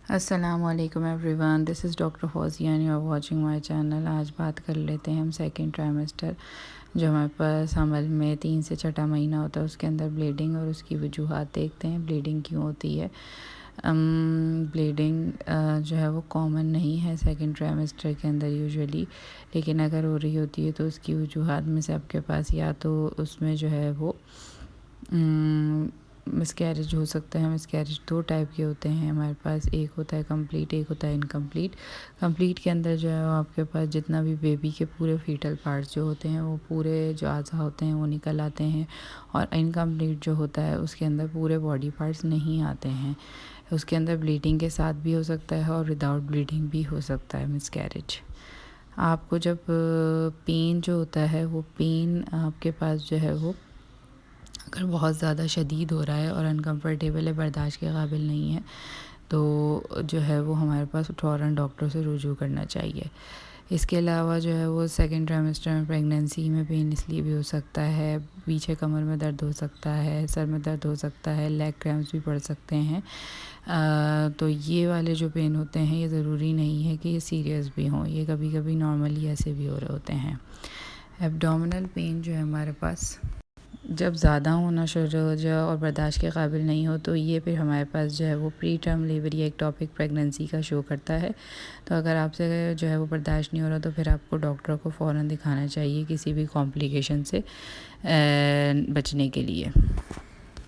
अस्सलामुअलैकुम everyone, this is doctor Fauzia and you are watching my channel. आज बात कर लेते हैं हम सेकंड ट्राइमेस्टर जो हमारे पास हमल में 3 से छठा महीना होता है, उसके अंदर ब्लीडिंग और उसकी वजूहात देखते हैं। ब्लीडिंग क्यों होती है? ब्लीडिंग जो है वो कॉमन नहीं है सेकंड ट्राइमेस्टर के अंदर यूजुअली, लेकिन अगर हो रही होती है तो उसकी वजूहात में से आपके पास या तो उसमें जो है वो मिसकैरेज हो सकता है। मिसकैरेज 2 टाइप के होते हैं हमारे पास, एक होता है कंप्लीट, एक होता है इनकम्प्लीट। कंप्लीट के अंदर जो है वो आपके पास जितना भी बेबी के पूरे फीटल पार्ट्स जो होते हैं वो पूरे जो अज़ा होते हैं वो निकल आते हैं, और इनकम्प्लीट जो होता है उसके अंदर पूरे बॉडी पार्ट्स नहीं आते हैं। उसके अंदर ब्लीडिंग के साथ भी हो सकता है और विदाउट ब्लीडिंग भी हो सकता है मिसकैरेज। आपको जब पेन जो होता है वो पेन आपके पास जो है वो अगर बहुत ज़्यादा शदीद हो रहा है और अनकम्फर्टेबल है, बर्दाश्त के काबिल नहीं है, तो जो है वो हमारे पास फ़ौरन डॉक्टर से रुजू करना चाहिए। इसके अलावा जो है वो सेकंड ट्राइमेस्टर में प्रेगनेंसी में पेन इसलिए भी हो सकता है, पीछे कमर में दर्द हो सकता है, सर में दर्द हो सकता है, लेग क्रैम्प्स भी पड़ सकते हैं। तो ये वाले जो पेन होते हैं ये ज़रूरी नहीं है कि ये सीरियस भी हों, ये कभी कभी नॉर्मली ऐसे भी हो रहे होते हैं। एब्डोमिनल पेन जो है हमारे पास जब ज़्यादा होना शुरू हो जाए और बर्दाश्त के काबिल नहीं हो, तो ये फिर हमारे पास जो है वो प्री टर्म लेबर या एक्टोपिक प्रेगनेंसी का शो करता है। तो अगर आपसे जो है वो बर्दाश्त नहीं हो रहा तो फिर आपको डॉक्टर को फ़ौरन दिखाना चाहिए किसी भी कॉम्प्लिकेशन से बचने के लिए।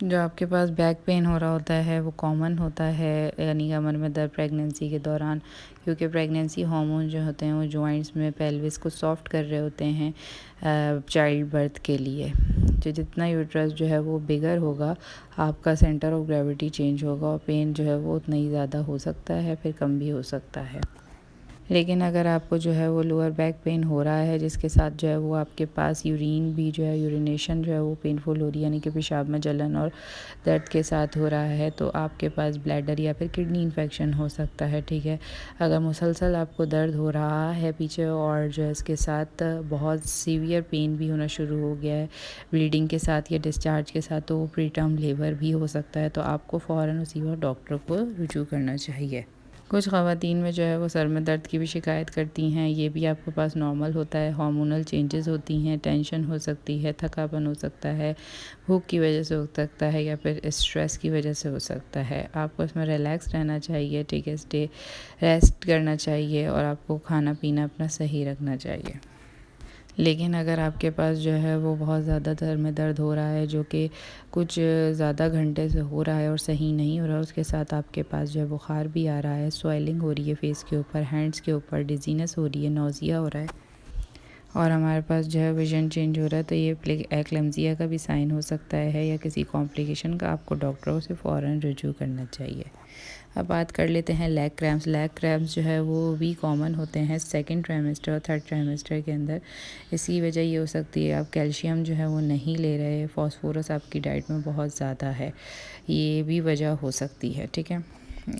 जो आपके पास बैक पेन हो रहा होता है वो कॉमन होता है, यानी कमर में दर्द प्रेगनेंसी के दौरान, क्योंकि प्रेगनेंसी हार्मोन जो होते हैं वो जॉइंट्स में पेल्विस को सॉफ्ट कर रहे होते हैं चाइल्ड बर्थ के लिए। जो जितना यूट्रस जो है वो बिगर होगा, आपका सेंटर ऑफ ग्रेविटी चेंज होगा और पेन जो है वो उतना ही ज़्यादा हो सकता है, फिर कम भी हो सकता है। लेकिन अगर आपको जो है वो लोअर बैक पेन हो रहा है जिसके साथ जो है वो आपके पास यूरिन भी जो है यूरिनेशन जो है वो पेनफुल हो रही है, यानी कि पेशाब में जलन और दर्द के साथ हो रहा है, तो आपके पास ब्लैडर या फिर किडनी इन्फेक्शन हो सकता है। ठीक है, अगर मुसलसल आपको दर्द हो रहा है पीछे और जो है इसके साथ बहुत सीवियर पेन भी होना शुरू हो गया है ब्लीडिंग के साथ या डिस्चार्ज के साथ, तो वो प्री टर्म लेबर भी हो सकता है। तो आपको फ़ौरन उसी वक्त डॉक्टर को रुजू करना चाहिए। कुछ ख़वातीन में जो है वो सर में दर्द की भी शिकायत करती हैं, ये भी आपके पास नॉर्मल होता है। हार्मोनल चेंजेस होती हैं, टेंशन हो सकती है, थकापन हो सकता है, भूख की वजह से हो सकता है या फिर स्ट्रेस की वजह से हो सकता है। आपको इसमें रिलैक्स रहना चाहिए, ठीक है, स्टे रेस्ट करना चाहिए और आपको खाना पीना अपना सही रखना चाहिए। लेकिन अगर आपके पास जो है वो बहुत ज़्यादा सर में दर्द हो रहा है जो कि कुछ ज़्यादा घंटे से हो रहा है और सही नहीं हो रहा, उसके साथ आपके पास जो है बुखार भी आ रहा है, स्वेलिंग हो रही है फेस के ऊपर, हैंड्स के ऊपर, डिजीनेस हो रही है, नौजिया हो रहा है और हमारे पास जो है विज़न चेंज हो रहा है, तो ये एक्लेम्सिया का भी साइन हो सकता है या किसी कॉम्प्लिकेशन का। आपको डॉक्टरों से फ़ौरन रुजू करना चाहिए। अब बात कर लेते हैं लेग क्रैम्प्स। लेग क्रैम्प्स जो है वो भी कॉमन होते हैं सेकंड ट्राइमेस्टर और थर्ड ट्राइमेस्टर के अंदर। इसकी वजह ये हो सकती है आप कैल्शियम जो है वो नहीं ले रहे, फास्फोरस आपकी डाइट में बहुत ज़्यादा है, ये भी वजह हो सकती है। ठीक है,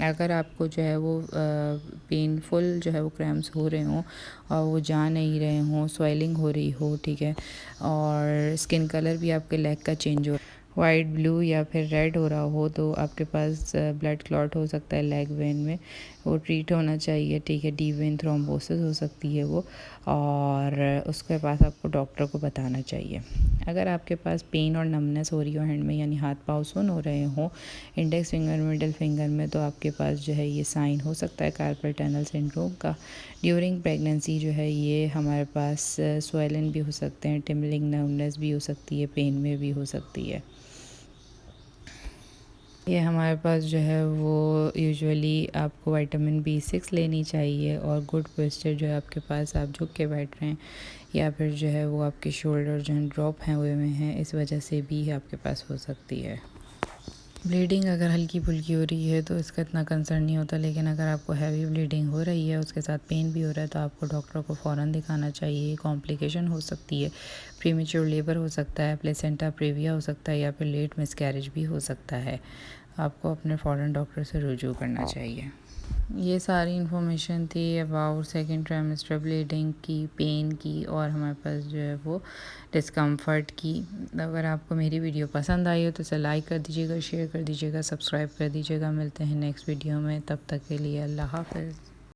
अगर आपको जो है वो पेनफुल जो है वो क्रैम्प्स हो रहे हों और वो जा नहीं रहे हों, स्वेलिंग हो रही हो, ठीक है, और स्किन कलर भी आपके लेग का चेंज हो, वाइट, ब्लू या फिर रेड हो रहा हो, तो आपके पास ब्लड क्लॉट हो सकता है लेग वेन में, वो ट्रीट होना चाहिए। ठीक है, डीप वेन थ्रोम्बोसिस हो सकती है वो, और उसके पास आपको डॉक्टर को बताना चाहिए। अगर आपके पास पेन और नमनेस हो रही हो हैंड में, यानी हाथ पाँव सुन हो रहे हों, इंडेक्स फिंगर, मिडिल फिंगर में, तो आपके पास जो है ये साइन हो सकता है कार्पल टनल सिंड्रोम का। ड्यूरिंग प्रेगनेंसी जो है ये हमारे पास स्वेलन भी हो सकते हैं, टिमलिंग नर्वनेस भी हो सकती है, पेन में भी हो सकती है। ये हमारे पास जो है वो यूजुअली आपको विटामिन B6 लेनी चाहिए और गुड पोस्चर जो है आपके पास, आप झुक के बैठ रहे हैं या फिर जो है वो आपके शोल्डर जो है ड्रॉप हैं हुए हैं, इस वजह से भी आपके पास हो सकती है। ब्लीडिंग अगर हल्की फुल्की हो रही है तो इसका इतना कंसर्न नहीं होता, लेकिन अगर आपको हैवी ब्लीडिंग हो रही है उसके साथ पेन भी हो रहा है तो आपको डॉक्टर को फ़ौरन दिखाना चाहिए। कॉम्प्लिकेशन हो सकती है, प्रीमेच्योर लेबर हो सकता है, प्लेसेंटा प्रेविया हो सकता है या फिर लेट मिसकैरेज भी हो सकता है। आपको अपने फ़ौरन डॉक्टर से रुजू करना चाहिए। ये सारी इन्फॉर्मेशन थी अबाउट सेकेंड ट्राइमेस्टर ब्लीडिंग की, पेन की और हमारे पास जो है वो डिस्कम्फर्ट की। अगर आपको मेरी वीडियो पसंद आई हो तो इसे लाइक कर दीजिएगा, शेयर कर दीजिएगा, सब्सक्राइब कर दीजिएगा। मिलते हैं नेक्स्ट वीडियो में, तब तक के लिए अल्लाह हाफ़िज़।